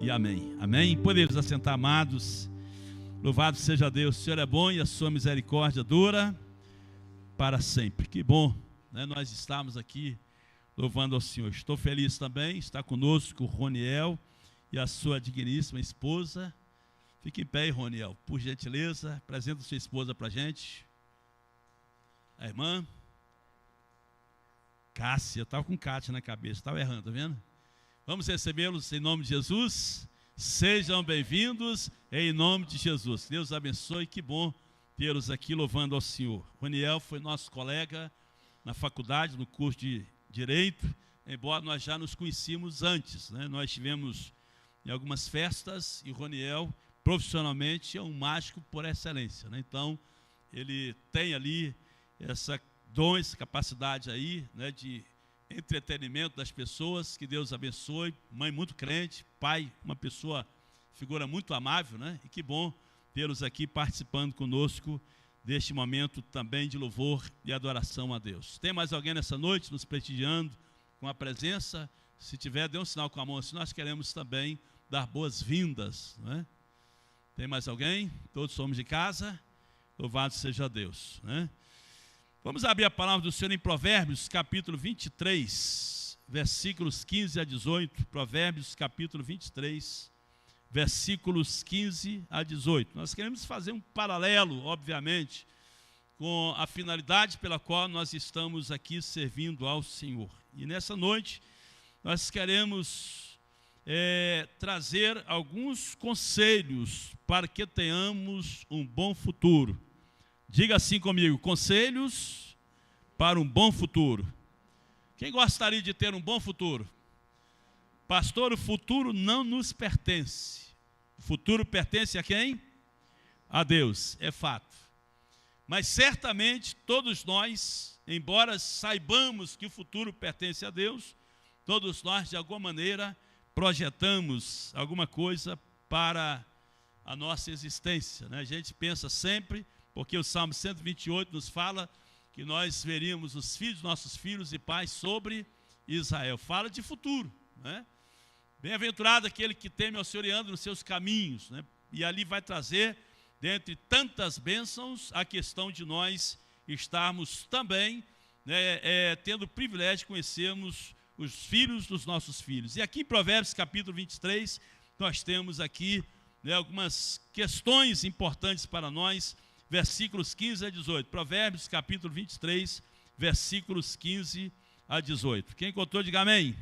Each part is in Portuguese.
e amém. Amém? Podemos assentar, amados. Louvado seja Deus. O Senhor é bom e a sua misericórdia dura para sempre. Que bom, né? Nós estamos aqui louvando ao Senhor. Estou feliz também, está conosco o Roniel e a sua digníssima esposa. Fique em pé, Roniel, por gentileza, apresenta sua esposa para a gente. A irmã Cássia, eu estava com Cátia na cabeça, estava errando, tá vendo? Vamos recebê-los em nome de Jesus. Sejam bem-vindos em nome de Jesus. Deus abençoe, que bom tê-los aqui louvando ao Senhor. Roniel foi nosso colega na faculdade, no curso de Direito, embora nós já nos conhecíamos antes, né? Nós estivemos em algumas festas e Roniel, profissionalmente, é um mágico por excelência, né? Então, ele tem ali essa dom, essa capacidade aí, né, de entretenimento das pessoas. Que Deus abençoe. Mãe muito crente, pai, uma pessoa, figura muito amável, né? E que bom tê-los aqui participando conosco deste momento também de louvor e adoração a Deus. Tem mais alguém nessa noite nos prestigiando com a presença? Se tiver, dê um sinal com a mão, assim nós queremos também dar boas-vindas, né? Tem mais alguém? Todos somos de casa? Louvado seja Deus, né? Vamos abrir a palavra do Senhor em Provérbios, capítulo 23, versículos 15 a 18. Provérbios, capítulo 23, versículos 15 a 18. Nós queremos fazer um paralelo, obviamente, com a finalidade pela qual nós estamos aqui servindo ao Senhor. E nessa noite, nós queremos trazer alguns conselhos para que tenhamos um bom futuro. Diga assim comigo: conselhos para um bom futuro. Quem gostaria de ter um bom futuro? Pastor, o futuro não nos pertence. O futuro pertence a quem? A Deus, é fato. Mas certamente todos nós, embora saibamos que o futuro pertence a Deus, todos nós de alguma maneira projetamos alguma coisa para a nossa existência, né? A gente pensa sempre, porque o Salmo 128 nos fala que nós veríamos os filhos de nossos filhos e pais sobre Israel. Fala de futuro, né? Bem-aventurado aquele que teme ao Senhor e anda nos seus caminhos, né? E ali vai trazer, dentre tantas bênçãos, a questão de nós estarmos também, né, tendo o privilégio de conhecermos os filhos dos nossos filhos. E aqui em Provérbios capítulo 23, nós temos aqui, né, algumas questões importantes para nós, versículos 15 a 18. Provérbios capítulo 23, versículos 15 a 18. Quem encontrou, diga amém.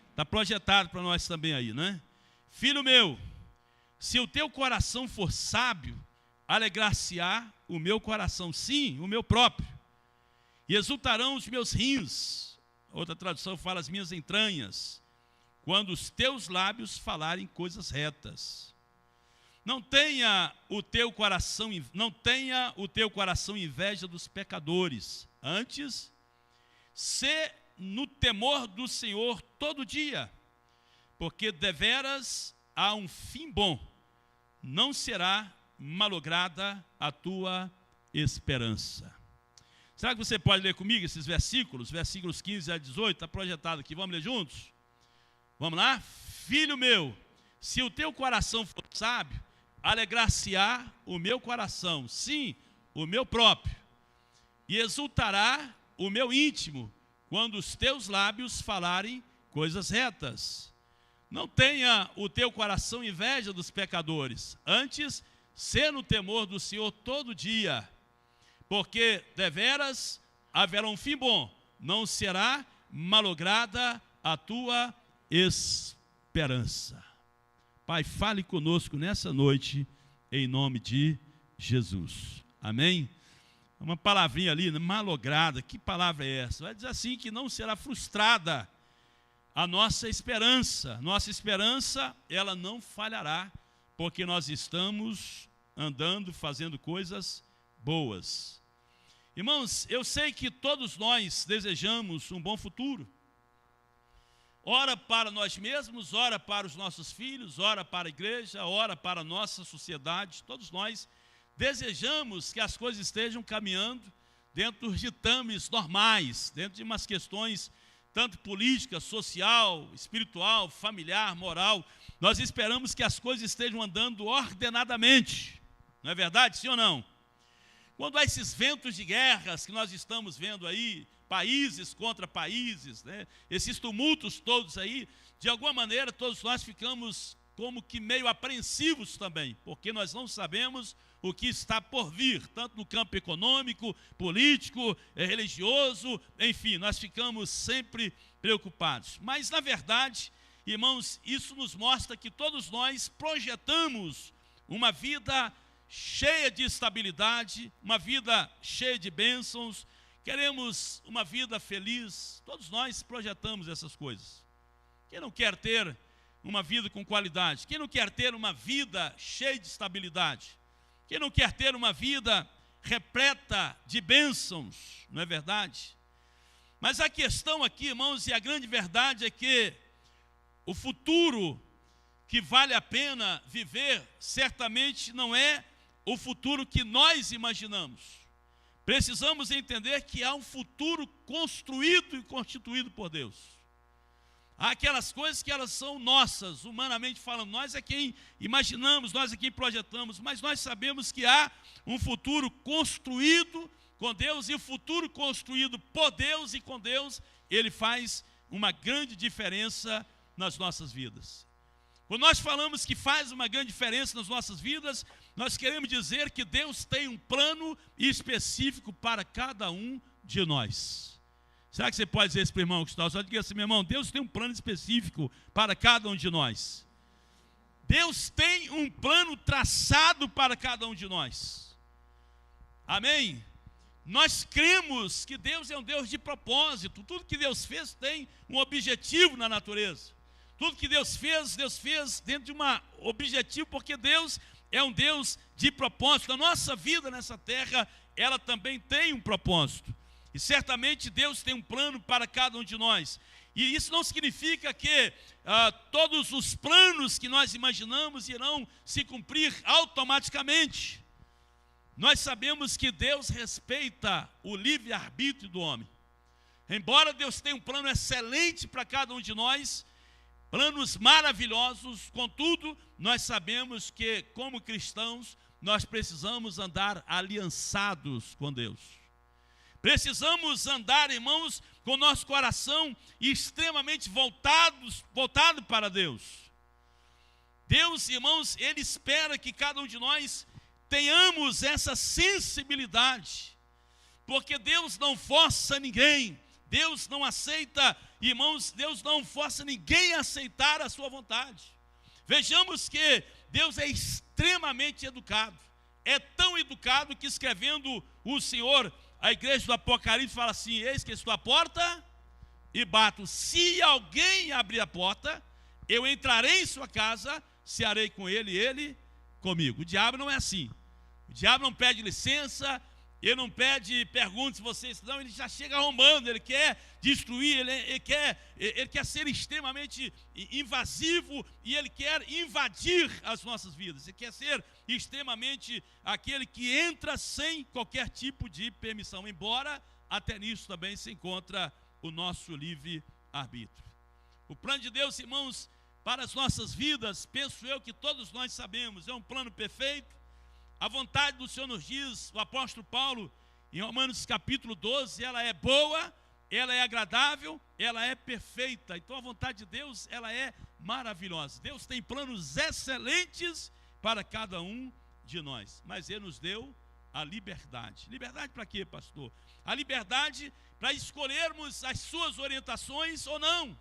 Está projetado para nós também aí, né? Filho meu, se o teu coração for sábio, alegrar-se-á o meu coração, sim, o meu próprio, e exultarão os meus rins. Outra tradução fala as minhas entranhas, quando os teus lábios falarem coisas retas. Não tenha o teu coração inveja dos pecadores, antes, sê no temor do Senhor todo dia, porque deveras há um fim bom, não será malograda a tua esperança. Será que você pode ler comigo esses versículos? Versículos 15 a 18, está projetado aqui, vamos ler juntos? Vamos lá? Filho meu, se o teu coração for sábio, alegrar-se-á o meu coração, sim, o meu próprio, e exultará o meu íntimo, quando os teus lábios falarem coisas retas. Não tenha o teu coração inveja dos pecadores, antes, sê no temor do Senhor todo dia, porque deveras haverá um fim bom, não será malograda a tua esperança. Pai, fale conosco nessa noite, em nome de Jesus. Amém? Uma palavrinha ali, malograda, que palavra é essa? Vai dizer assim que não será frustrada a nossa esperança. Nossa esperança, ela não falhará, porque nós estamos andando, fazendo coisas boas. Irmãos, eu sei que todos nós desejamos um bom futuro. Ora para nós mesmos, ora para os nossos filhos, ora para a igreja, ora para a nossa sociedade. Todos nós desejamos que as coisas estejam caminhando dentro de ditames normais, dentro de umas questões tanto política, social, espiritual, familiar, moral. nós esperamos que as coisas estejam andando ordenadamente. Não é verdade, sim ou não? Quando há esses ventos de guerras que nós estamos vendo aí, países contra países, né? Esses tumultos todos aí, de alguma maneira todos nós ficamos como que meio apreensivos também, porque nós não sabemos o que está por vir, tanto no campo econômico, político, religioso, enfim, nós ficamos sempre preocupados. Mas, na verdade, irmãos, isso nos mostra que todos nós projetamos uma vida cheia de estabilidade, uma vida cheia de bênçãos, queremos uma vida feliz, todos nós projetamos essas coisas. Quem não quer ter uma vida com qualidade? Quem não quer ter uma vida cheia de estabilidade? Quem não quer ter uma vida repleta de bênçãos, não é verdade? Mas a questão aqui, irmãos, e a grande verdade é que o futuro que vale a pena viver, certamente não é o futuro que nós imaginamos. Precisamos entender que há um futuro construído e constituído por Deus. Há aquelas coisas que elas são nossas, humanamente falando, nós é quem imaginamos, nós é quem projetamos, mas nós sabemos que há um futuro construído com Deus, e o futuro construído por Deus e com Deus, ele faz uma grande diferença nas nossas vidas. Quando nós falamos que faz uma grande diferença nas nossas vidas, nós queremos dizer que Deus tem um plano específico para cada um de nós. Será que você pode dizer isso para o irmão Gustavo? Só diga assim, meu irmão, Deus tem um plano específico para cada um de nós. Deus tem um plano traçado para cada um de nós. Amém? Nós cremos que Deus é um Deus de propósito. Tudo que Deus fez tem um objetivo na natureza. Tudo que Deus fez dentro de um objetivo, porque Deus é um Deus de propósito. A nossa vida nessa terra, ela também tem um propósito. E certamente Deus tem um plano para cada um de nós. E isso não significa que todos os planos que nós imaginamos irão se cumprir automaticamente. Nós sabemos que Deus respeita o livre-arbítrio do homem. Embora Deus tenha um plano excelente para cada um de nós, planos maravilhosos, contudo, nós sabemos que, como cristãos, nós precisamos andar aliançados com Deus. Precisamos andar, irmãos, com o nosso coração extremamente voltado para Deus. Deus, irmãos, Ele espera que cada um de nós tenhamos essa sensibilidade, porque Deus não força ninguém, Deus não aceita, irmãos, Deus não força ninguém a aceitar a sua vontade. Vejamos que Deus é extremamente educado, é tão educado que, escrevendo o Senhor, a igreja do Apocalipse fala assim: eis que estou à porta e bato, se alguém abrir a porta, eu entrarei em sua casa, cearei com ele e ele comigo. O diabo não é assim. O diabo não pede licença, ele não pede perguntas se vocês, não, ele já chega arrombando, ele quer destruir, ele quer ser extremamente invasivo e ele quer invadir as nossas vidas. Ele quer ser extremamente aquele que entra sem qualquer tipo de permissão, embora até nisso também se encontra o nosso livre-arbítrio. O plano de Deus, irmãos, para as nossas vidas, penso eu que todos nós sabemos, é um plano perfeito. A vontade do Senhor nos diz, o apóstolo Paulo, em Romanos capítulo 12, ela é boa, ela é agradável, ela é perfeita. Então a vontade de Deus, ela é maravilhosa. Deus tem planos excelentes para cada um de nós, mas Ele nos deu a liberdade. Liberdade para quê, pastor? A liberdade para escolhermos as suas orientações ou não,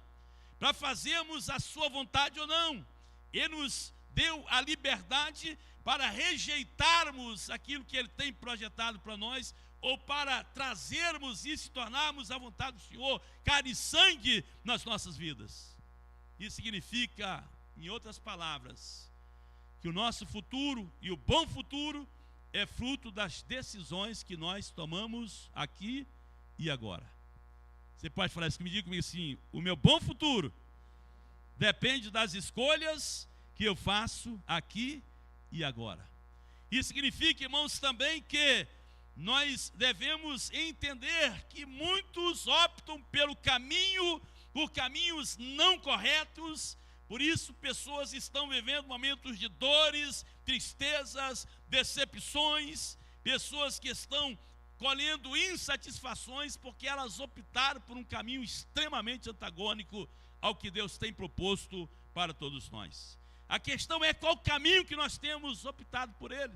para fazermos a sua vontade ou não. Ele nos deu a liberdade para rejeitarmos aquilo que Ele tem projetado para nós, ou para trazermos e se tornarmos a vontade do Senhor, carne e sangue nas nossas vidas. Isso significa, em outras palavras, que o nosso futuro e o bom futuro é fruto das decisões que nós tomamos aqui e agora. Você pode falar isso comigo assim: o meu bom futuro depende das escolhas que eu faço aqui e agora. Isso significa, irmãos, também que nós devemos entender que muitos optam por caminhos não corretos, Por isso, pessoas estão vivendo momentos de dores, tristezas, decepções, pessoas que estão colhendo insatisfações porque elas optaram por um caminho extremamente antagônico ao que Deus tem proposto para todos nós. A questão é qual caminho que nós temos optado por ele.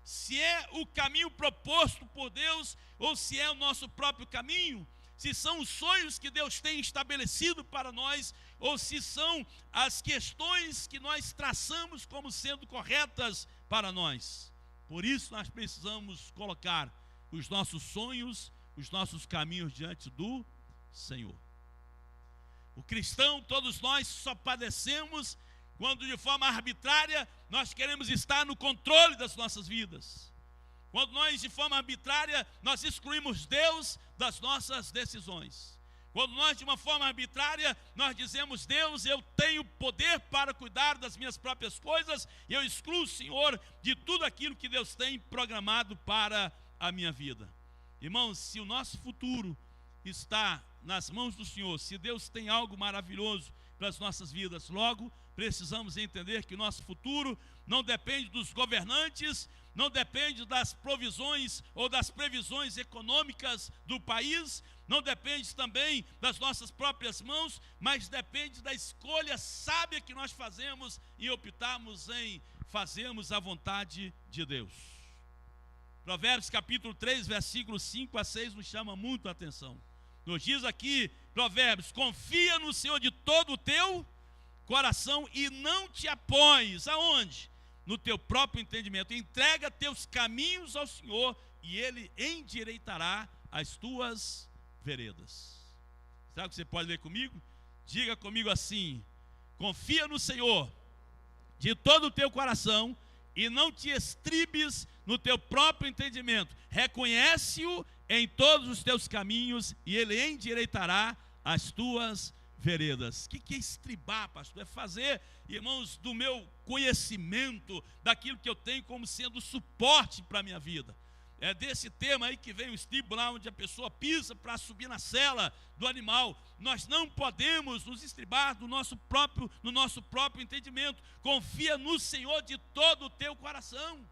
Se é o caminho proposto por Deus ou se é o nosso próprio caminho, se são os sonhos que Deus tem estabelecido para nós ou se são as questões que nós traçamos como sendo corretas para nós. Por isso nós precisamos colocar os nossos sonhos, os nossos caminhos diante do Senhor. O cristão, todos nós só padecemos quando de forma arbitrária nós queremos estar no controle das nossas vidas. Quando nós de forma arbitrária nós excluímos Deus das nossas decisões. Quando nós de uma forma arbitrária nós dizemos: Deus, eu tenho poder para cuidar das minhas próprias coisas, e eu excluo o Senhor de tudo aquilo que Deus tem programado para a minha vida. Irmãos, se o nosso futuro está nas mãos do Senhor, se Deus tem algo maravilhoso para as nossas vidas, logo precisamos entender que o nosso futuro não depende dos governantes, não depende das provisões ou das previsões econômicas do país, não depende também das nossas próprias mãos, mas depende da escolha sábia que nós fazemos e optamos em fazermos a vontade de Deus. Provérbios capítulo 3, versículos 5 a 6 nos chama muito a atenção. Nos diz aqui, Provérbios: confia no Senhor de todo o teu coração e não te apoies, aonde? No teu próprio entendimento. Entrega teus caminhos ao Senhor e Ele endireitará as tuas veredas. Será que você pode ler comigo? Diga comigo assim: confia no Senhor de todo o teu coração e não te estribes no teu próprio entendimento. Reconhece-o em todos os teus caminhos e Ele endireitará as tuas veredas. O que é estribar, pastor? É fazer, irmãos, do meu conhecimento, daquilo que eu tenho como sendo suporte para a minha vida. É desse tema aí que vem o estribo, lá onde a pessoa pisa para subir na sela do animal. Nós não podemos nos estribar no nosso próprio entendimento. Confia no Senhor de todo o teu coração.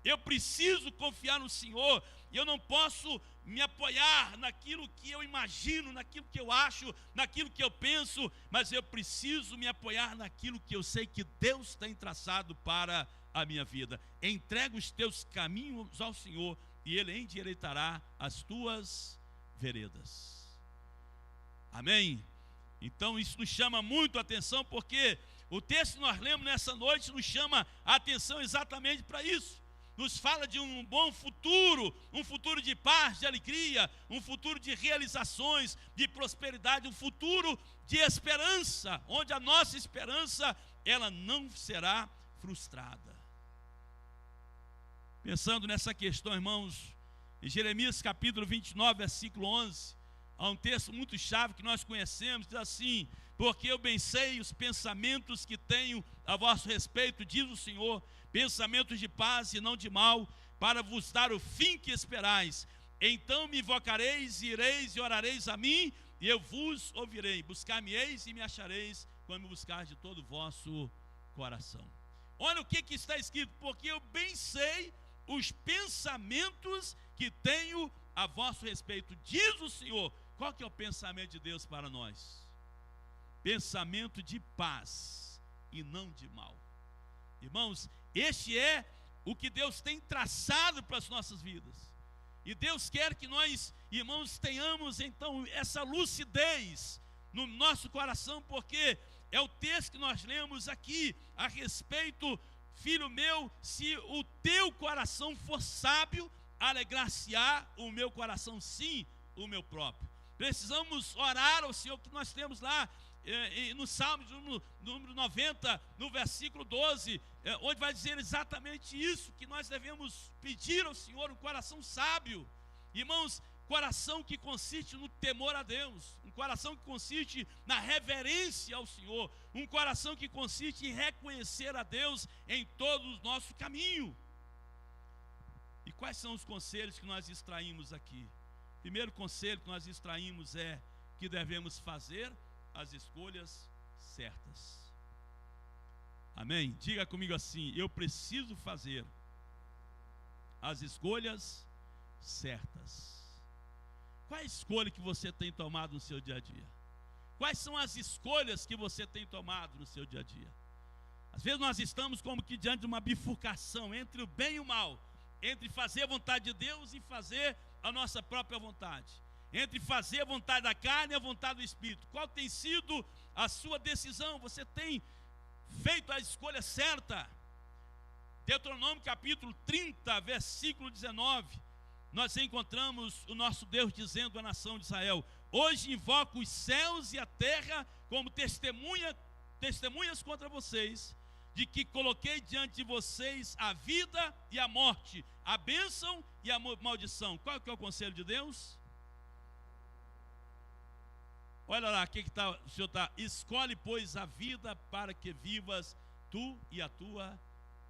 Eu preciso confiar no Senhor. Eu não posso me apoiar naquilo que eu imagino, naquilo que eu acho, naquilo que eu penso, mas eu preciso me apoiar naquilo que eu sei que Deus tem traçado para a minha vida. Entrega os teus caminhos ao Senhor e Ele endireitará as tuas veredas. Amém? Então isso nos chama muito a atenção, porque o texto que nós lemos nessa noite nos chama a atenção exatamente para isso. Nos fala de um bom futuro, um futuro de paz, de alegria, um futuro de realizações, de prosperidade, um futuro de esperança, onde a nossa esperança, ela não será frustrada. Pensando nessa questão, irmãos, em Jeremias capítulo 29, versículo 11, há um texto muito chave que nós conhecemos, diz assim: porque eu bem sei os pensamentos que tenho a vosso respeito, diz o Senhor, pensamentos de paz e não de mal, para vos dar o fim que esperais. Então me invocareis, ireis e orareis a mim, e eu vos ouvirei. Buscar-me-eis e me achareis, quando me buscar de todo o vosso coração. Olha o que está escrito: porque eu bem sei os pensamentos que tenho a vosso respeito, diz o Senhor. Qual que é o pensamento de Deus para nós? Pensamento de paz e não de mal. Irmãos, este é o que Deus tem traçado para as nossas vidas. E Deus quer que nós, irmãos, tenhamos então essa lucidez no nosso coração, porque é o texto que nós lemos aqui a respeito: filho meu, se o teu coração for sábio, alegrar-se-á o meu coração, sim, o meu próprio. Precisamos orar ao Senhor, que nós temos lá no Salmo número 90, no versículo 12, onde vai dizer exatamente isso, que nós devemos pedir ao Senhor um coração sábio. Irmãos, coração que consiste no temor a Deus, um coração que consiste na reverência ao Senhor, um coração que consiste em reconhecer a Deus em todo o nosso caminho. E quais são os conselhos que nós extraímos aqui? O primeiro conselho que nós extraímos é que devemos fazer as escolhas certas. Amém? Diga comigo assim: eu preciso fazer as escolhas certas. Qual é a escolha que você tem tomado no seu dia a dia? Quais são as escolhas que você tem tomado no seu dia a dia? Às vezes nós estamos como que diante de uma bifurcação entre o bem e o mal, entre fazer a vontade de Deus e fazer a nossa própria vontade, entre fazer a vontade da carne e a vontade do Espírito. Qual tem sido a sua decisão? Você tem feito a escolha certa? Deuteronômio capítulo 30, versículo 19, nós encontramos o nosso Deus dizendo à nação de Israel: hoje invoco os céus e a terra como testemunhas contra vocês, de que coloquei diante de vocês a vida e a morte, a bênção e a maldição. Qual que é o conselho de Deus? Olha lá, o que está, o Senhor está: escolhe, pois, a vida para que vivas tu e a tua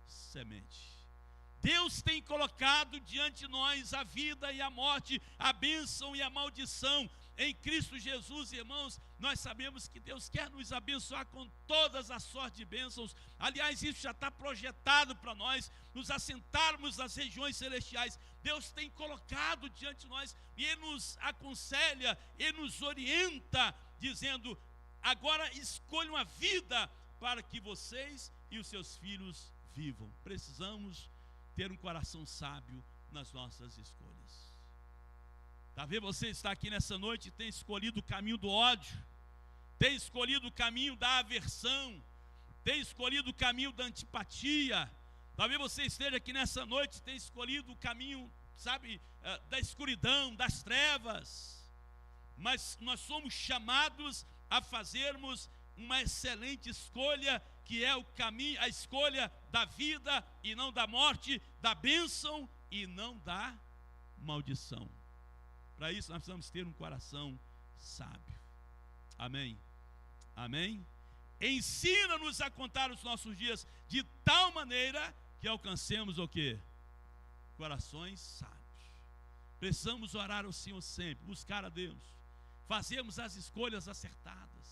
semente. Deus tem colocado diante de nós a vida e a morte, a bênção e a maldição em Cristo Jesus. Irmãos, nós sabemos que Deus quer nos abençoar com todas as sortes de bênçãos. Aliás, isso já está projetado para nós, nos assentarmos nas regiões celestiais. Deus tem colocado diante de nós e Ele nos aconselha, Ele nos orienta, dizendo: agora escolham a vida para que vocês e os seus filhos vivam. Precisamos ter um coração sábio nas nossas escolhas. Talvez você está aqui nessa noite e tenha escolhido o caminho do ódio, tenha escolhido o caminho da aversão, tenha escolhido o caminho da antipatia. Talvez você esteja aqui nessa noite e tenha escolhido o caminho, da escuridão, das trevas. Mas nós somos chamados a fazermos uma excelente escolha, que é o caminho, a escolha da vida e não da morte, da bênção e não da maldição. Para isso nós precisamos ter um coração sábio. Amém? Amém? Ensina-nos a contar os nossos dias de tal maneira que alcancemos o quê? Corações sábios. Precisamos orar ao Senhor sempre, buscar a Deus, fazermos as escolhas acertadas.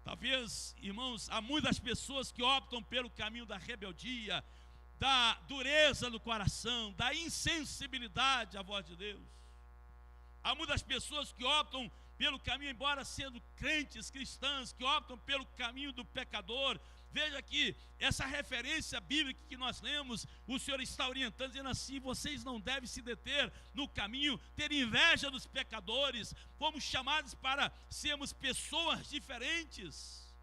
Talvez, irmãos, há muitas pessoas que optam pelo caminho da rebeldia, da dureza do coração, da insensibilidade à voz de Deus. Há muitas pessoas que optam pelo caminho, embora sendo crentes, cristãs, que optam pelo caminho do pecador. Veja que essa referência bíblica que nós lemos, o Senhor está orientando, dizendo assim: vocês não devem se deter no caminho, ter inveja dos pecadores. Fomos chamados para sermos pessoas diferentes.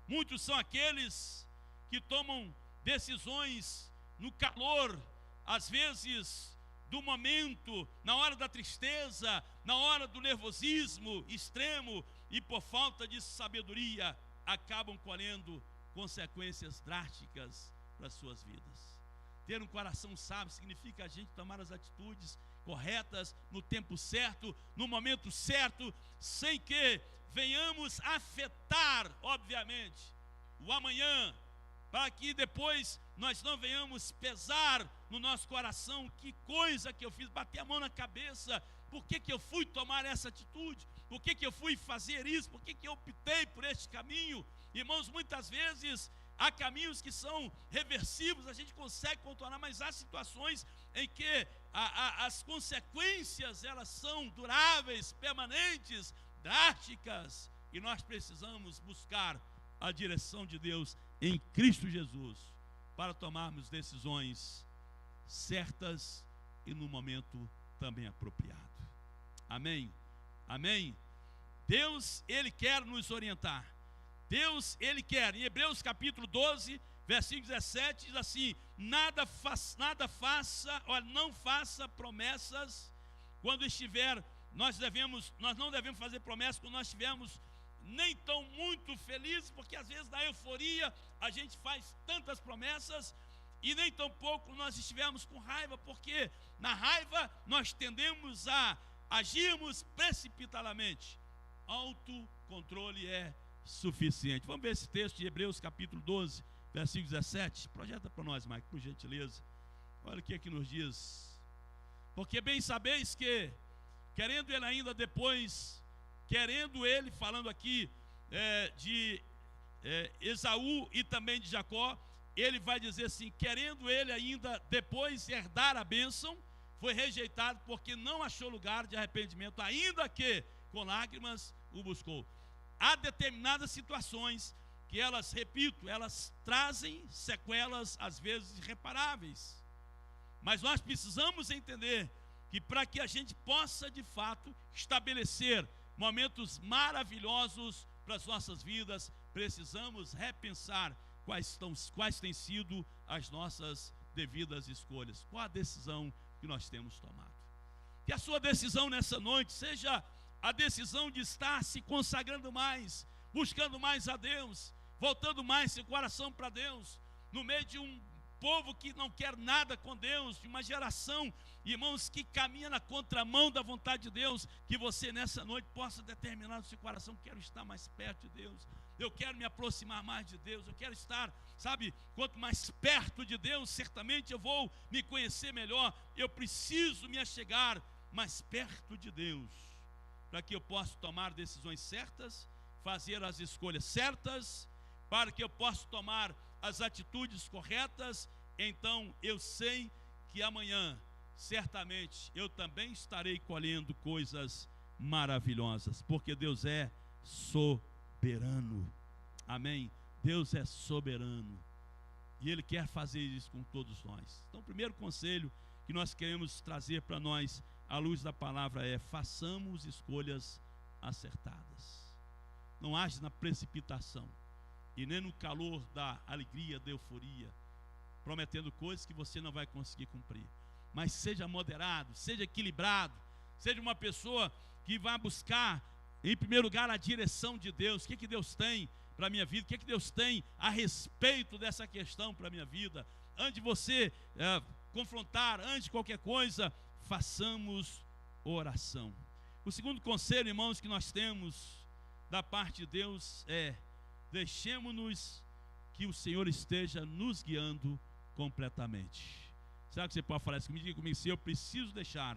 Muitos são aqueles que tomam decisões no calor, às vezes do momento, na hora da tristeza, na hora do nervosismo extremo, e por falta de sabedoria acabam colhendo consequências drásticas para as suas vidas. Ter um coração sábio significa a gente tomar as atitudes corretas, no tempo certo, no momento certo, sem que venhamos afetar, obviamente, o amanhã, para que depois nós não venhamos pesar no nosso coração: que coisa que eu fiz, bater a mão na cabeça, por que eu fui tomar essa atitude, por que eu fui fazer isso, por que eu optei por este caminho. Irmãos, muitas vezes há caminhos que são reversíveis, a gente consegue contornar, mas há situações em que as consequências, elas são duráveis, permanentes, drásticas, e nós precisamos buscar a direção de Deus em Cristo Jesus, para tomarmos decisões certas e no momento também apropriado. Amém? Amém? Deus, Ele quer nos orientar. Deus, Ele quer. Em Hebreus capítulo 12, versículo 17, diz assim: não faça promessas quando estiver, nós não devemos fazer promessas quando nós estivermos nem tão muito felizes, porque às vezes na euforia a gente faz tantas promessas, e nem tão pouco nós estivermos com raiva, porque na raiva nós tendemos a agirmos precipitadamente. Autocontrole é suficiente. Vamos ver esse texto de Hebreus capítulo 12, versículo 17. Projeta para nós, Mike, por gentileza. Olha o que aqui nos diz: porque bem sabeis que, querendo ele, falando aqui Esaú e também de Jacó, ele vai dizer assim: querendo ele ainda depois herdar a bênção, foi rejeitado porque não achou lugar de arrependimento, ainda que com lágrimas o buscou. Há determinadas situações que elas, repito, elas trazem sequelas às vezes irreparáveis, mas nós precisamos entender que para que a gente possa de fato estabelecer momentos maravilhosos para as nossas vidas, precisamos repensar quais têm sido as nossas devidas escolhas, qual a decisão que nós temos tomado. Que a sua decisão nessa noite seja a decisão de estar se consagrando mais, buscando mais a Deus, voltando mais seu coração para Deus, no meio de um povo que não quer nada com Deus, de uma geração, irmãos, que caminha na contramão da vontade de Deus. Que você nessa noite possa determinar no seu coração: quero estar mais perto de Deus, eu quero me aproximar mais de Deus, eu quero estar, sabe, quanto mais perto de Deus, certamente eu vou me conhecer melhor, eu preciso me achegar mais perto de Deus, para que eu possa tomar decisões certas, fazer as escolhas certas, para que eu possa tomar as atitudes corretas. Então eu sei que amanhã, certamente, eu também estarei colhendo coisas maravilhosas, porque Deus é soberano. Amém? Deus é soberano e Ele quer fazer isso com todos nós. Então, o primeiro conselho que nós queremos trazer para nós, à luz da palavra, é: façamos escolhas acertadas. Não age na precipitação e nem no calor da alegria, da euforia, prometendo coisas que você não vai conseguir cumprir. Mas seja moderado, seja equilibrado, seja uma pessoa que vai buscar, em primeiro lugar, a direção de Deus. O que Deus tem para a minha vida? O que Deus tem a respeito dessa questão para a minha vida? Antes de você confrontar, antes de qualquer coisa, façamos oração. O segundo conselho, irmãos, que nós temos da parte de Deus é: deixemos-nos que o Senhor esteja nos guiando completamente. Será que você pode falar isso comigo? Diga comigo: se eu preciso deixar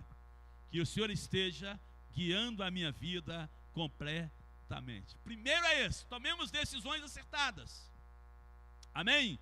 que o Senhor esteja guiando a minha vida completamente. Primeiro é esse: tomemos decisões acertadas. Amém?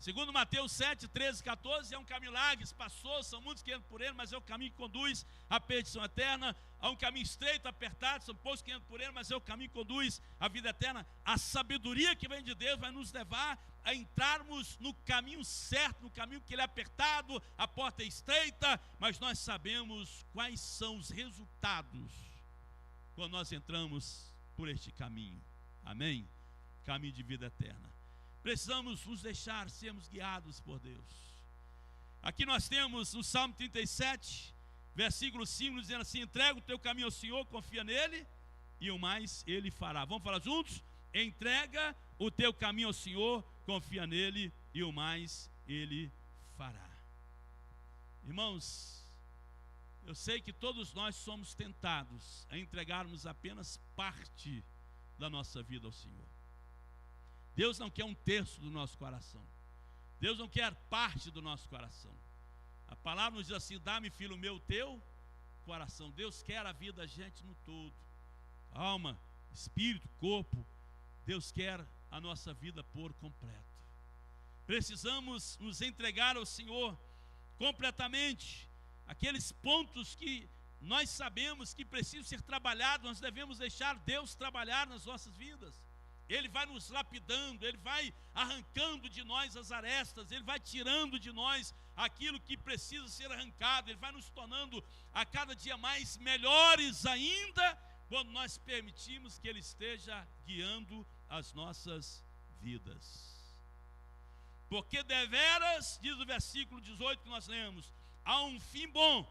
Segundo Mateus 7, 13, 14, é um caminho largo, espaçoso, são muitos que entram por ele, mas é o caminho que conduz à perdição eterna. Há um caminho estreito, apertado, são poucos que entram por ele, mas é o caminho que conduz à vida eterna. A sabedoria que vem de Deus vai nos levar a entrarmos no caminho certo, no caminho que ele é apertado, a porta é estreita, mas nós sabemos quais são os resultados quando nós entramos por este caminho. Amém? Caminho de vida eterna. Precisamos nos deixar sermos guiados por Deus. Aqui nós temos o Salmo 37, versículo 5, dizendo assim: entrega o teu caminho ao Senhor, confia nele, e o mais ele fará. Vamos falar juntos? Entrega o teu caminho ao Senhor, confia nele, e o mais ele fará. Irmãos, eu sei que todos nós somos tentados a entregarmos apenas parte da nossa vida ao Senhor. Deus não quer um terço do nosso coração. Deus não quer parte do nosso coração. A palavra nos diz assim: dá-me, filho meu, o teu coração. Deus quer a vida da gente no todo, alma, espírito, corpo. Deus quer a nossa vida por completo. Precisamos nos entregar ao Senhor completamente. Aqueles pontos que nós sabemos que precisam ser trabalhados, nós devemos deixar Deus trabalhar nas nossas vidas. Ele vai nos lapidando, Ele vai arrancando de nós as arestas, Ele vai tirando de nós aquilo que precisa ser arrancado, Ele vai nos tornando a cada dia mais melhores ainda, quando nós permitimos que Ele esteja guiando as nossas vidas. Porque deveras, diz o versículo 18 que nós lemos, há um fim bom,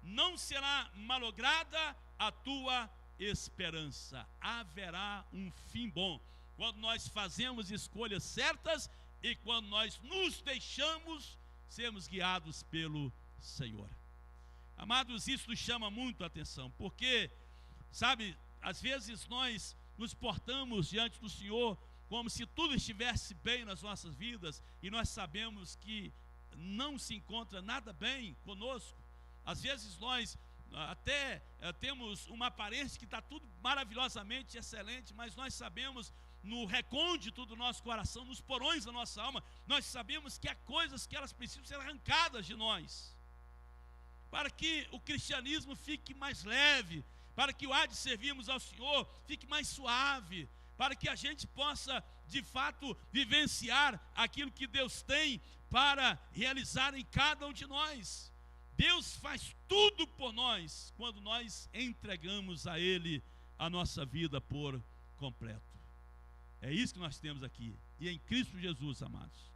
não será malograda a tua esperança. Haverá um fim bom quando nós fazemos escolhas certas e quando nós nos deixamos sermos guiados pelo Senhor. Amados, isso nos chama muito a atenção, porque, sabe, às vezes nós nos portamos diante do Senhor como se tudo estivesse bem nas nossas vidas, e nós sabemos que não se encontra nada bem conosco. Às vezes nós até temos uma aparência que está tudo maravilhosamente excelente, mas nós sabemos no recôndito do nosso coração, nos porões da nossa alma, nós sabemos que há coisas que elas precisam ser arrancadas de nós, para que o cristianismo fique mais leve, para que o ar de servirmos ao Senhor fique mais suave, para que a gente possa, de fato, vivenciar aquilo que Deus tem para realizar em cada um de nós. Deus faz tudo por nós, quando nós entregamos a Ele a nossa vida por completo. É isso que nós temos aqui, e em Cristo Jesus, amados.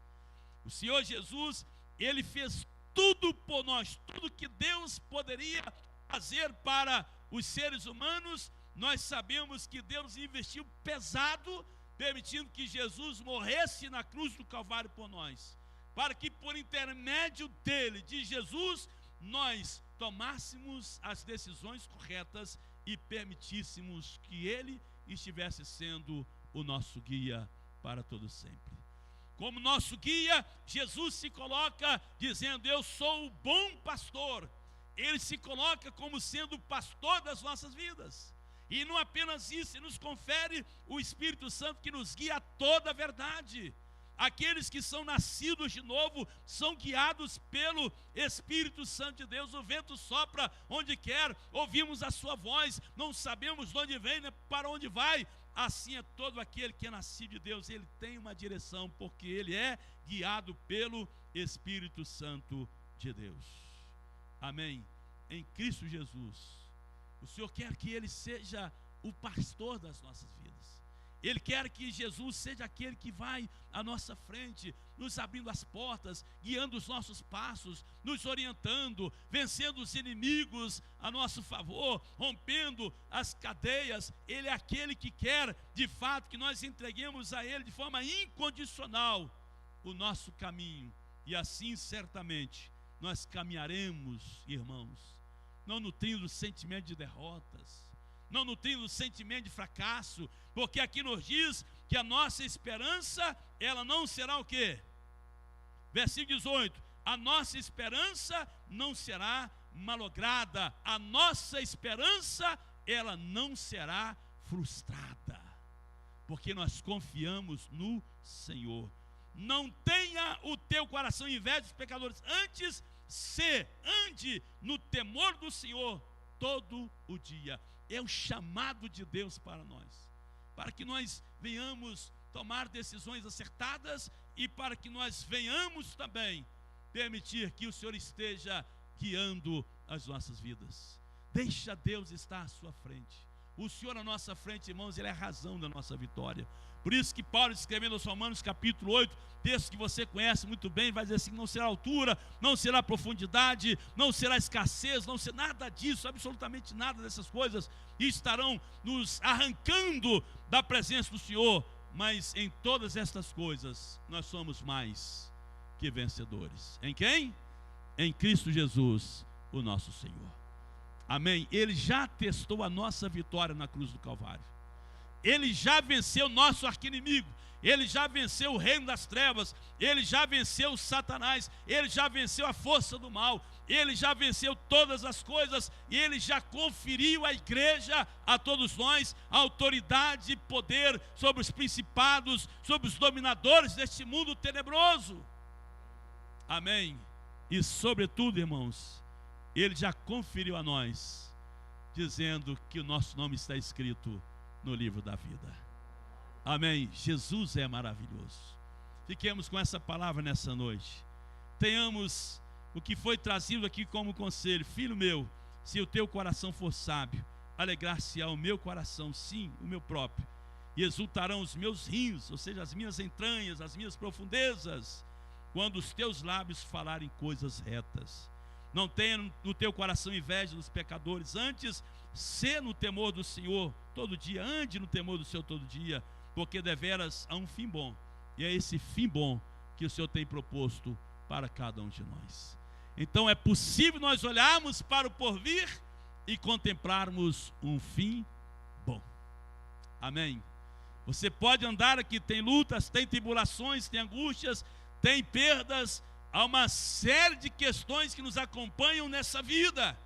O Senhor Jesus, Ele fez tudo por nós, tudo que Deus poderia fazer para os seres humanos. Nós sabemos que Deus investiu pesado, permitindo que Jesus morresse na cruz do Calvário por nós, para que por intermédio dele, de Jesus, nós tomássemos as decisões corretas e permitíssemos que ele estivesse sendo o nosso guia para todo sempre. Como nosso guia, Jesus se coloca dizendo: eu sou o bom pastor. Ele se coloca como sendo o pastor das nossas vidas. E não apenas isso, ele nos confere o Espírito Santo que nos guia a toda a verdade. Aqueles que são nascidos de novo são guiados pelo Espírito Santo de Deus. O vento sopra onde quer, ouvimos a sua voz, não sabemos de onde vem, nem para onde vai. Assim é todo aquele que é nascido de Deus, ele tem uma direção, porque ele é guiado pelo Espírito Santo de Deus. Amém? Em Cristo Jesus, o Senhor quer que ele seja o pastor das nossas vidas. Ele quer que Jesus seja aquele que vai à nossa frente, nos abrindo as portas, guiando os nossos passos, nos orientando, vencendo os inimigos a nosso favor, rompendo as cadeias. Ele é aquele que quer, de fato, que nós entreguemos a Ele de forma incondicional o nosso caminho. E assim, certamente, nós caminharemos, irmãos, não nutrindo sentimento de derrotas, não nutrindo sentimento de fracasso, porque aqui nos diz que a nossa esperança, ela não será o quê? Versículo 18: a nossa esperança não será malograda, a nossa esperança, ela não será frustrada, porque nós confiamos no Senhor. Não tenha o teu coração inveja dos pecadores, antes ande no temor do Senhor todo o dia. É o chamado de Deus para nós, para que nós venhamos tomar decisões acertadas e para que nós venhamos também permitir que o Senhor esteja guiando as nossas vidas. Deixa Deus estar à sua frente. O Senhor à nossa frente, irmãos, Ele é a razão da nossa vitória. Por isso que Paulo, escrevendo aos Romanos capítulo 8, texto que você conhece muito bem, vai dizer assim: não será altura, não será profundidade, não será escassez, não será nada disso, absolutamente nada dessas coisas, e estarão nos arrancando da presença do Senhor. Mas em todas estas coisas, nós somos mais que vencedores. Em quem? Em Cristo Jesus, o nosso Senhor. Amém? Ele já testou a nossa vitória na cruz do Calvário. Ele já venceu o nosso arqui-inimigo. Ele já venceu o reino das trevas. Ele já venceu Satanás. Ele já venceu a força do mal. Ele já venceu todas as coisas. E Ele já conferiu à igreja, a todos nós, a autoridade e poder sobre os principados, sobre os dominadores deste mundo tenebroso. Amém? E sobretudo, irmãos, Ele já conferiu a nós, dizendo que o nosso nome está escrito no livro da vida. Amém? Jesus é maravilhoso. Fiquemos com essa palavra nessa noite. Tenhamos o que foi trazido aqui como conselho. Filho meu, se o teu coração for sábio, alegrar-se-á o meu coração, sim, o meu próprio, e exultarão os meus rins, ou seja, as minhas entranhas, as minhas profundezas, quando os teus lábios falarem coisas retas. Não tenha no teu coração inveja dos pecadores, antes sê no temor do Senhor todo dia, ande no temor do Senhor todo dia, porque deveras há um fim bom, e é esse fim bom que o Senhor tem proposto para cada um de nós. Então é possível nós olharmos para o porvir e contemplarmos um fim bom. Amém? Você pode andar aqui, tem lutas, tem tribulações, tem angústias, tem perdas, há uma série de questões que nos acompanham nessa vida,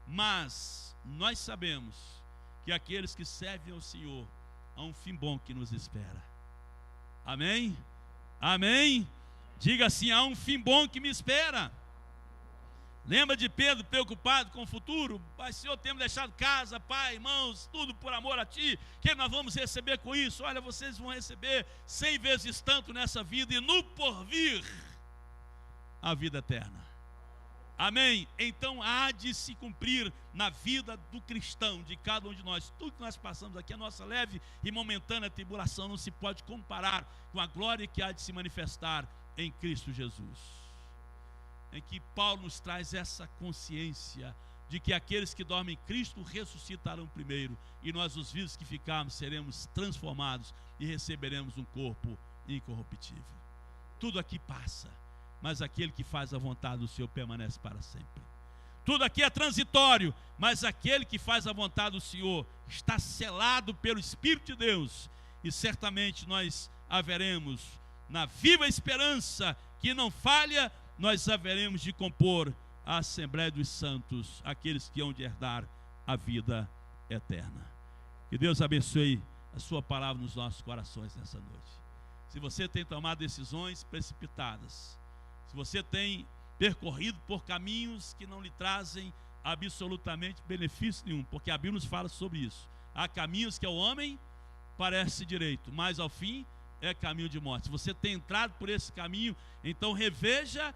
mas nós sabemos que aqueles que servem ao Senhor, há um fim bom que nos espera. Amém? Amém? Diga assim: há um fim bom que me espera. Lembra de Pedro preocupado com o futuro? Pai, Senhor, temos deixado casa, pai, irmãos, tudo por amor a Ti. O que nós vamos receber com isso? Olha, vocês vão receber 100 vezes tanto nessa vida e no porvir a vida eterna. Amém? Então há de se cumprir na vida do cristão, de cada um de nós. Tudo que nós passamos aqui, a nossa leve e momentânea tribulação, não se pode comparar com a glória que há de se manifestar em Cristo Jesus. Em que Paulo nos traz essa consciência de que aqueles que dormem em Cristo ressuscitarão primeiro, e nós, os vivos que ficarmos, seremos transformados e receberemos um corpo incorruptível. Tudo aqui passa, mas aquele que faz a vontade do Senhor permanece para sempre. Tudo aqui é transitório, mas aquele que faz a vontade do Senhor está selado pelo Espírito de Deus, e certamente nós haveremos, na viva esperança que não falha, nós haveremos de compor a Assembleia dos Santos, aqueles que hão de herdar a vida eterna. Que Deus abençoe a sua palavra nos nossos corações nessa noite. Se você tem tomado decisões precipitadas, se você tem percorrido por caminhos que não lhe trazem absolutamente benefício nenhum, porque a Bíblia nos fala sobre isso. Há caminhos que ao homem parece direito, mas ao fim é caminho de morte. Se você tem entrado por esse caminho, então reveja,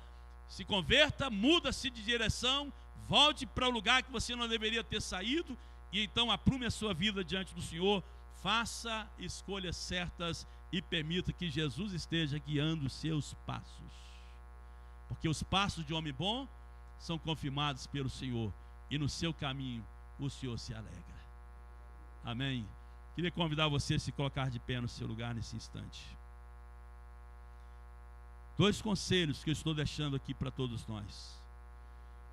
se converta, muda-se de direção, volte para o lugar que você não deveria ter saído, e então aprume a sua vida diante do Senhor, faça escolhas certas e permita que Jesus esteja guiando os seus passos. Porque os passos de homem bom são confirmados pelo Senhor, e no seu caminho o Senhor se alegra. Amém? Queria convidar você a se colocar de pé no seu lugar nesse instante. 2 conselhos que eu estou deixando aqui para todos nós.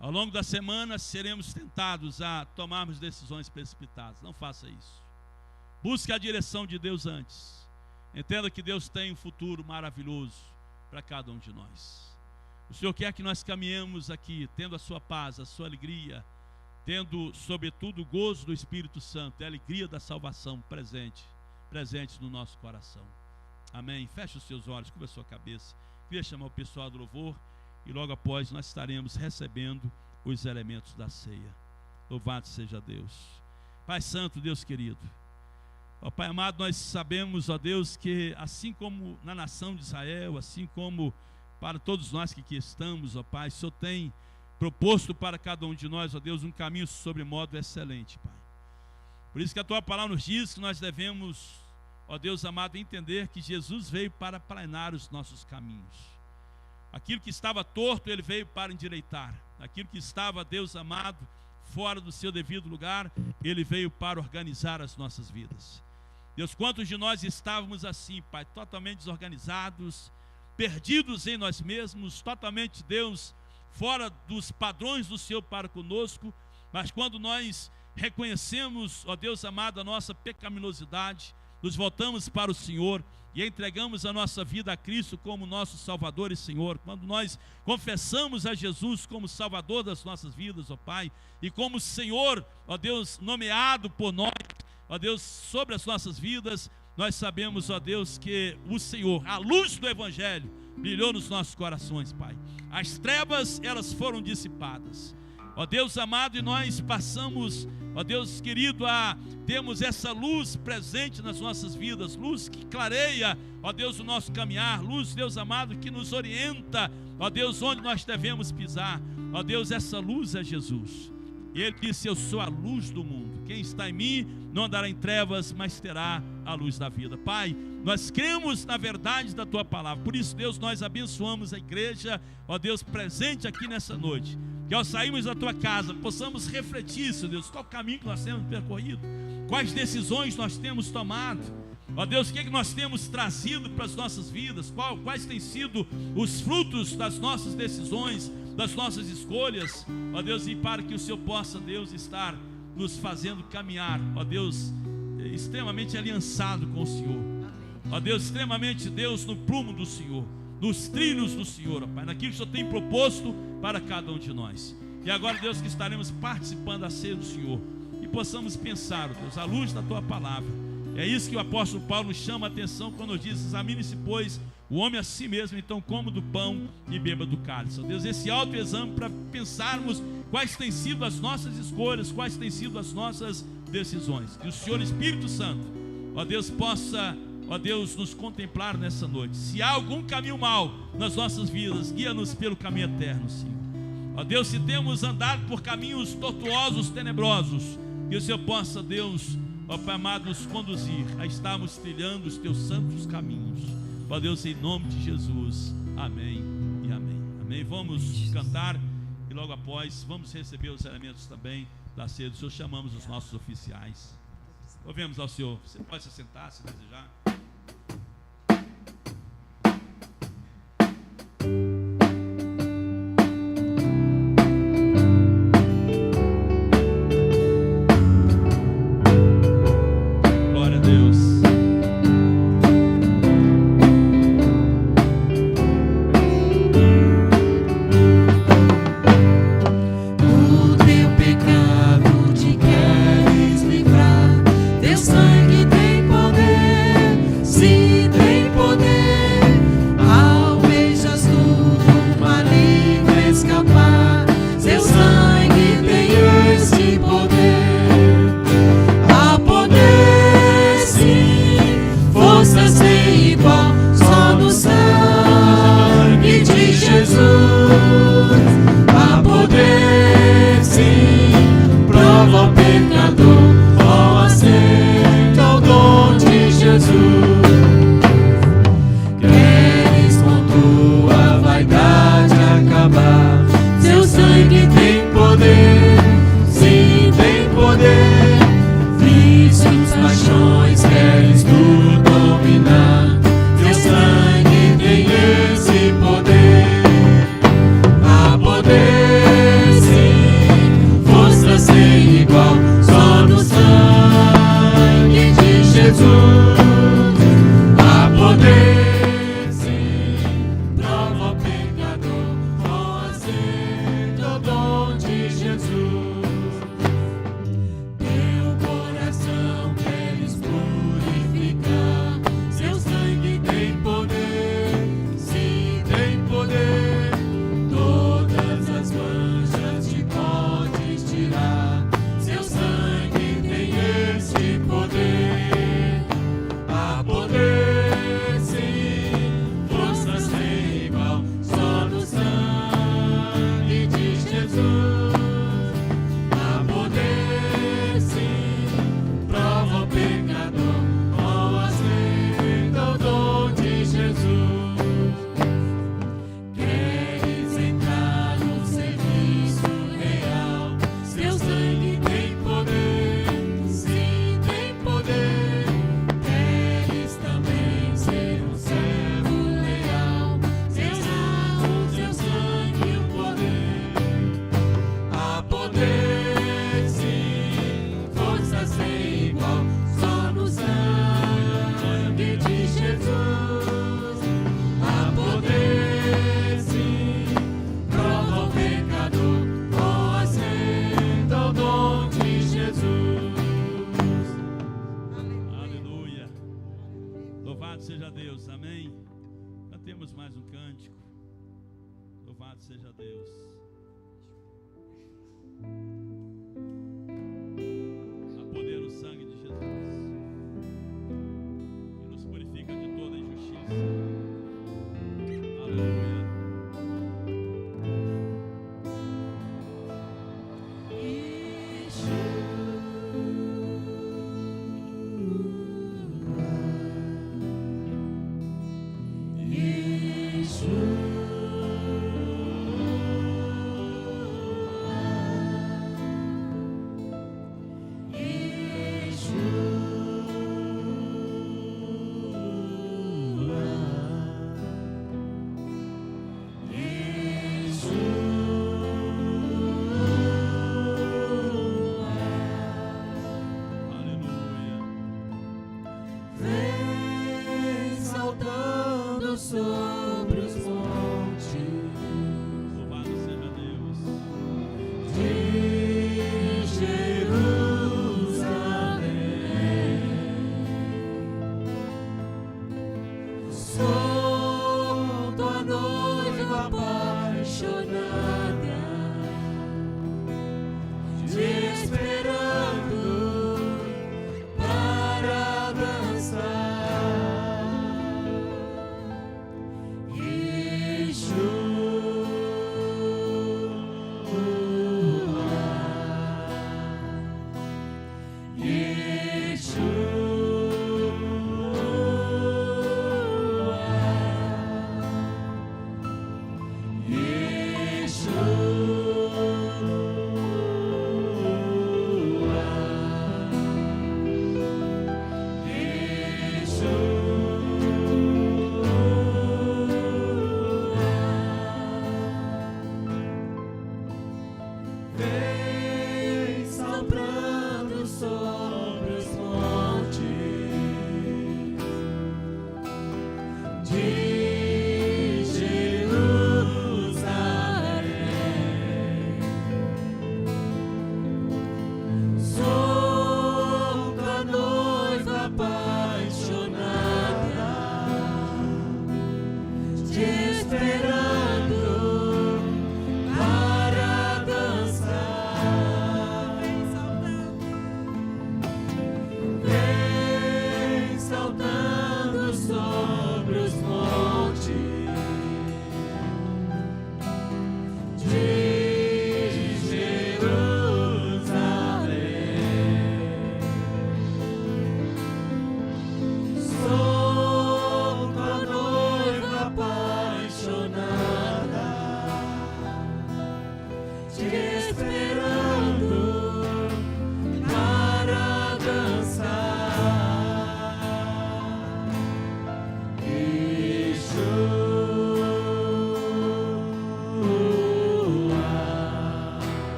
Ao longo da semana seremos tentados a tomarmos decisões precipitadas. Não faça isso. Busque a direção de Deus antes. Entenda que Deus tem um futuro maravilhoso para cada um de nós. O Senhor quer que nós caminhemos aqui tendo a sua paz, a sua alegria, tendo sobretudo o gozo do Espírito Santo, a alegria da salvação presente no nosso coração. Amém? Feche os seus olhos, cubra a sua cabeça. Queria chamar o pessoal do louvor, e logo após nós estaremos recebendo os elementos da ceia. Louvado seja Deus. Pai Santo, Deus querido, ó Pai amado, nós sabemos, ó Deus, que assim como na nação de Israel, assim como para todos nós que aqui estamos, ó Pai, o Senhor tem proposto para cada um de nós, ó Deus, um caminho sobremodo excelente, Pai. Por isso que a Tua palavra nos diz que nós devemos, ó Deus amado, entender que Jesus veio para aplanar os nossos caminhos. Aquilo que estava torto, Ele veio para endireitar. Aquilo que estava, Deus amado, fora do seu devido lugar, Ele veio para organizar as nossas vidas. Deus, quantos de nós estávamos assim, Pai, totalmente desorganizados, perdidos em nós mesmos, totalmente, Deus, fora dos padrões do Senhor para conosco, mas quando nós reconhecemos, ó Deus amado, a nossa pecaminosidade, nos voltamos para o Senhor e entregamos a nossa vida a Cristo como nosso Salvador e Senhor, quando nós confessamos a Jesus como Salvador das nossas vidas, ó Pai, e como Senhor, ó Deus, nomeado por nós, ó Deus, sobre as nossas vidas, nós sabemos, ó Deus, que o Senhor, a luz do Evangelho, brilhou nos nossos corações, Pai. As trevas, elas foram dissipadas. Ó Deus amado, e nós passamos, ó Deus querido, a termos essa luz presente nas nossas vidas, luz que clareia, ó Deus, o nosso caminhar, luz, Deus amado, que nos orienta, ó Deus, onde nós devemos pisar. Ó Deus, essa luz é Jesus. Ele disse: eu sou a luz do mundo. Quem está em mim não andará em trevas, mas terá a luz da vida. Pai, nós cremos na verdade da Tua palavra. Por isso, Deus, nós abençoamos a igreja, ó Deus, presente aqui nessa noite. Que ao sairmos da Tua casa, possamos refletir, Senhor Deus, qual o caminho que nós temos percorrido, quais decisões nós temos tomado. Ó Deus, o que nós temos trazido para as nossas vidas, quais têm sido os frutos das nossas decisões, das nossas escolhas, ó Deus, e para que o Senhor possa, Deus, estar nos fazendo caminhar, ó Deus, extremamente aliançado com o Senhor, ó Deus, extremamente, Deus, no prumo do Senhor, nos trilhos do Senhor, ó Pai, naquilo que o Senhor tem proposto para cada um de nós. E agora, Deus, que estaremos participando da ceia do Senhor e possamos pensar, ó Deus, à luz da Tua palavra, É isso que o apóstolo Paulo nos chama a atenção quando diz: examine-se, pois, o homem a si mesmo, então coma do pão e beba do cálice. Ó Deus, esse autoexame para pensarmos quais têm sido as nossas escolhas, quais têm sido as nossas decisões. Que o Senhor Espírito Santo, ó Deus, possa, ó Deus, nos contemplar nessa noite. Se há algum caminho mau nas nossas vidas, guia-nos pelo caminho eterno, Senhor. Ó Deus, se temos andado por caminhos tortuosos, tenebrosos, que o Senhor possa, Deus, ó Pai amado, nos conduzir a estarmos trilhando os teus santos caminhos. Ó Deus, em nome de Jesus, amém e amém. Amém. Vamos cantar e logo após vamos receber os elementos também da ceia do Senhor. Chamamos os nossos oficiais. Ouvemos ao Senhor. Você pode se sentar se desejar.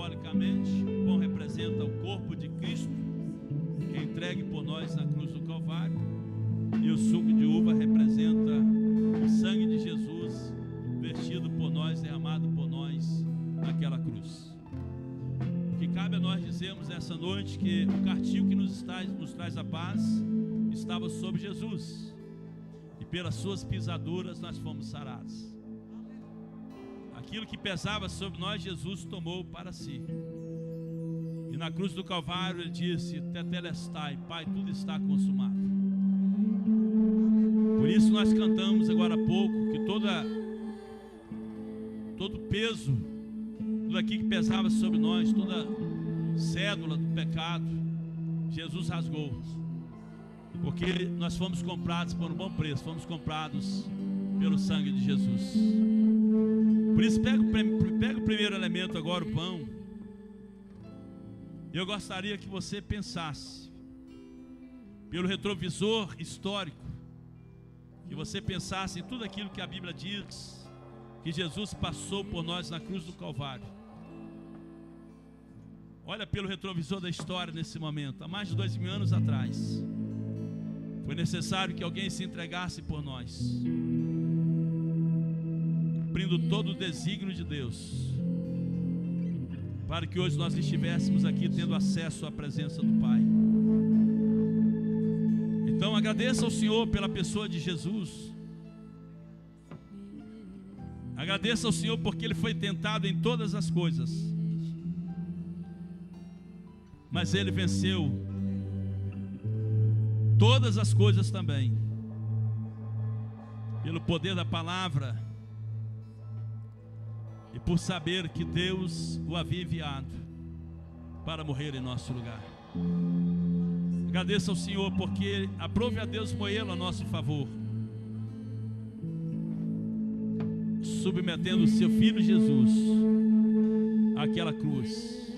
simbolicamente, o pão representa o corpo de Cristo, que é entregue por nós na cruz do Calvário, e o suco de uva representa o sangue de Jesus, vertido por nós, derramado por nós naquela cruz. O que cabe a nós dizermos nessa noite que o castigo que nos traz a paz estava sobre Jesus, e pelas suas pisaduras nós fomos sarados. Aquilo que pesava sobre nós, Jesus tomou para si. E na cruz do Calvário ele disse: Tetelestai, Pai, tudo está consumado. Por isso nós cantamos agora há pouco que todo peso, tudo aquilo que pesava sobre nós, toda cédula do pecado, Jesus rasgou. Porque nós fomos comprados por um bom preço, fomos comprados pelo sangue de Jesus. Por isso pega o primeiro elemento agora, o pão. Eu gostaria que você pensasse pelo retrovisor histórico, que você pensasse em tudo aquilo que a Bíblia diz que Jesus passou por nós na cruz do Calvário. Olha pelo retrovisor da história nesse momento. Há mais de 2000 anos atrás foi necessário que alguém se entregasse por nós, cumprindo todo o desígnio de Deus, para que hoje nós estivéssemos aqui tendo acesso à presença do Pai. Então agradeça ao Senhor pela pessoa de Jesus. Agradeça ao Senhor porque Ele foi tentado em todas as coisas, mas Ele venceu todas as coisas também, pelo poder da palavra e por saber que Deus o havia enviado para morrer em nosso lugar. Agradeça ao Senhor porque aprove a Deus moê-lo a nosso favor, submetendo o seu Filho Jesus àquela cruz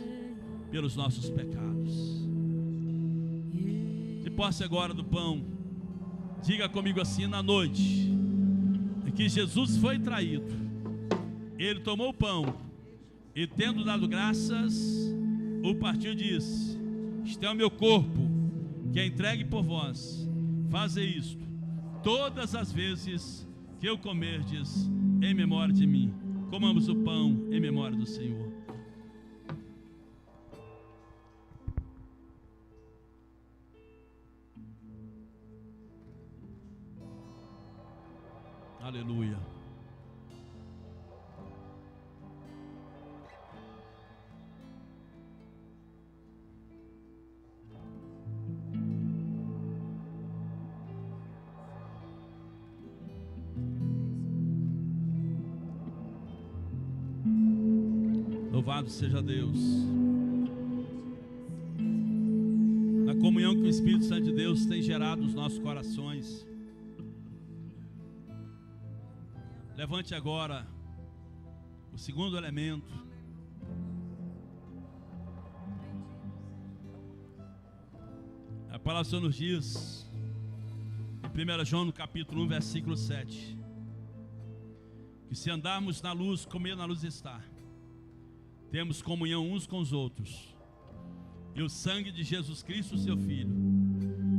pelos nossos pecados. Se posse agora do pão, diga comigo assim: na noite em que Jesus foi traído, Ele tomou o pão e, tendo dado graças, o partiu e disse: este é o meu corpo, que é entregue por vós. Fazei isto todas as vezes que eu comerdes, em memória de mim. Comamos o pão em memória do Senhor. Aleluia. Louvado seja Deus. Na comunhão que o Espírito Santo de Deus tem gerado nos nossos corações, levante agora o segundo elemento. A palavra do Senhor nos diz, em 1 João no capítulo 1, versículo 7, que se andarmos na luz, como Ele na luz está, temos comunhão uns com os outros, e o sangue de Jesus Cristo, seu Filho,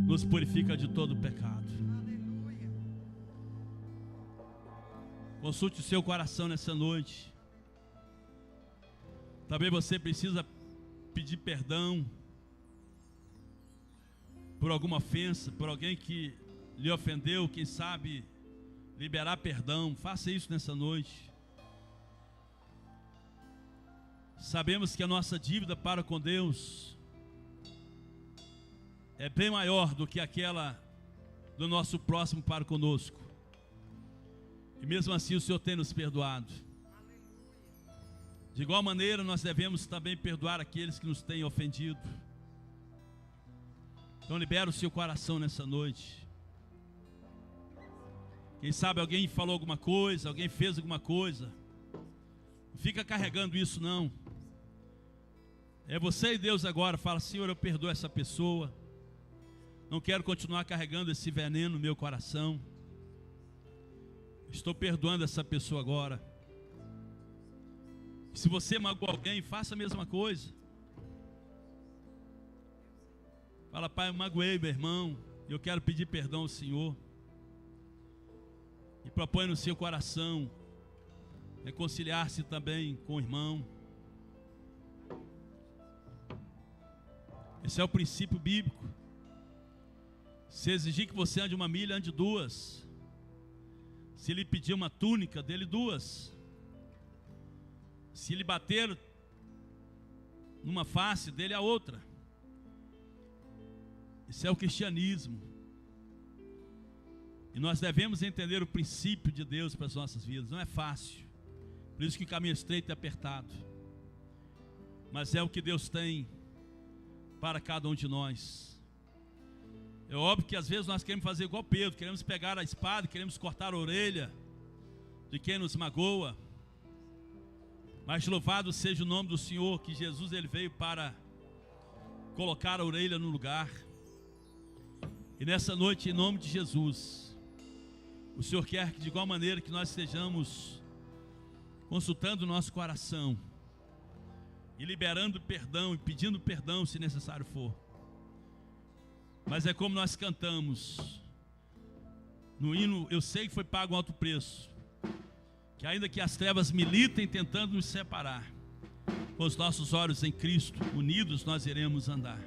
nos purifica de todo pecado. Consulte o seu coração nessa noite. Também você precisa pedir perdão por alguma ofensa, por alguém que lhe ofendeu. Quem sabe liberar perdão. Faça isso nessa noite. Sabemos que a nossa dívida para com Deus é bem maior do que aquela do nosso próximo para conosco. E mesmo assim o Senhor tem nos perdoado. De igual maneira nós devemos também perdoar aqueles que nos têm ofendido. Então libera o seu coração nessa noite. Quem sabe alguém falou alguma coisa, alguém fez alguma coisa. Não fica carregando isso não. É você e Deus agora. Fala: Senhor, eu perdoo essa pessoa. Não quero continuar carregando esse veneno no meu coração. Estou perdoando essa pessoa agora. Se você magoou alguém, faça a mesma coisa. Fala: Pai, eu magoei meu irmão, eu quero pedir perdão ao Senhor. E propõe no seu coração reconciliar-se também com o irmão. Esse é o princípio bíblico. Se exigir que você ande 1 milha, ande 2. Se ele pedir uma túnica, dele 2. Se ele bater numa face, dele a outra. Isso é o cristianismo. E nós devemos entender o princípio de Deus para as nossas vidas. Não é fácil. Por isso que o caminho é estreito e apertado. Mas é o que Deus tem para cada um de nós. É óbvio que às vezes nós queremos fazer igual Pedro. Queremos pegar a espada, queremos cortar a orelha de quem nos magoa. Mas louvado seja o nome do Senhor, que Jesus ele veio para colocar a orelha no lugar. E nessa noite, em nome de Jesus, o Senhor quer que de igual maneira que nós estejamos consultando o nosso coração e liberando perdão e pedindo perdão se necessário for. Mas é como nós cantamos no hino: eu sei que foi pago um alto preço, que ainda que as trevas militem tentando nos separar, com os nossos olhos em Cristo, unidos nós iremos andar.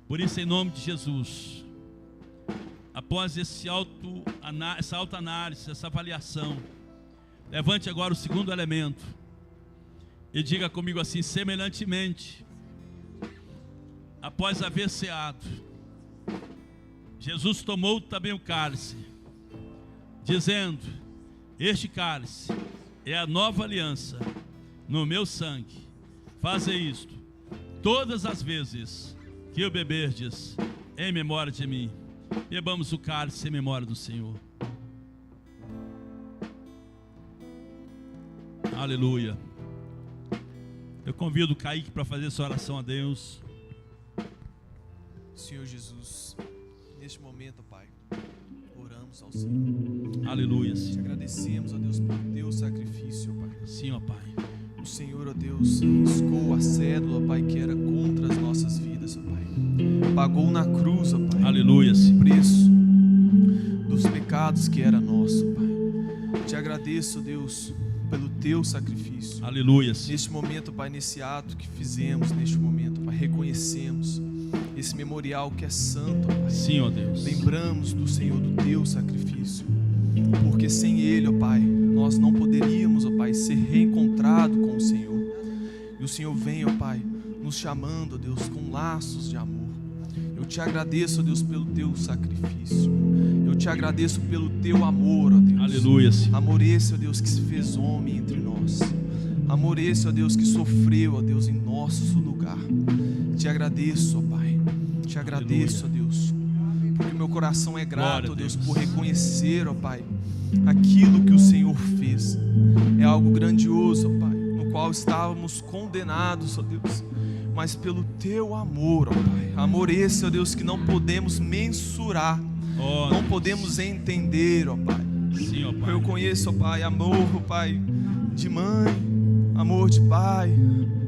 Por isso, em nome de Jesus, após essa autoanálise, essa avaliação, levante agora o segundo elemento e diga comigo assim: semelhantemente, após haver ceado, Jesus tomou também o cálice, dizendo: este cálice é a nova aliança no meu sangue. Faze isto todas as vezes que o beberdes em memória de mim. Bebamos o cálice em memória do Senhor. Aleluia. Eu convido o Kaique para fazer essa oração a Deus. Senhor Jesus, neste momento, Pai, oramos ao Senhor. Aleluia. Te agradecemos, ó Deus, por teu sacrifício, Pai. Sim, ó Pai. O Senhor, ó Deus, riscou a cédula, Pai, que era contra as nossas vidas, ó Pai. Pagou na cruz, ó Pai. Aleluia. O preço dos pecados que era nosso, Pai. Te agradeço, Deus, pelo teu sacrifício. Aleluia. Neste momento, Pai, nesse ato que fizemos, neste momento, Pai, reconhecemos esse memorial que é santo, Pai. Sim, ó Deus. Lembramos do Senhor, do teu sacrifício, porque sem Ele, ó Pai, nós não poderíamos, ó Pai, ser reencontrado com o Senhor. E o Senhor vem, ó Pai, nos chamando, ó Deus, com laços de amor. Eu te agradeço, ó Deus, pelo teu sacrifício. Eu te agradeço pelo teu amor, ó Deus. Aleluia. Amor esse, ó Deus, que se fez homem entre nós. Amor esse, ó Deus, que sofreu, ó Deus, em nosso lugar. Te agradeço, ó Pai. Te agradeço, ó Deus, porque meu coração é grato, ó Deus, por reconhecer, ó Pai, aquilo que o Senhor fez. É algo grandioso, ó Pai, no qual estávamos condenados, ó Deus, mas pelo teu amor, ó Pai. Amor esse, ó Deus, que não podemos mensurar, não podemos entender, ó Pai. Sim, ó Pai. Eu conheço, ó Pai, amor, ó Pai, de mãe, amor de pai,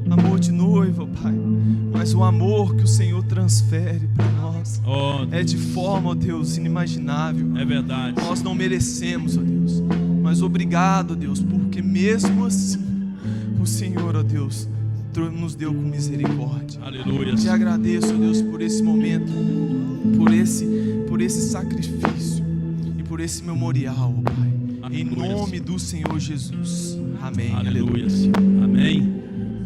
amor de noiva, ó Pai. Mas o amor que o Senhor transfere para nós é de forma, ó Deus, inimaginável. É verdade. Nós não merecemos, ó Deus, mas obrigado, ó Deus, porque mesmo assim o Senhor, ó Deus, nos deu com misericórdia. Aleluia. Te agradeço, ó Deus, por esse momento, por esse sacrifício e por esse memorial, ó Pai. Aleluia. Em nome do Senhor Jesus. Amém. Aleluia. Amém.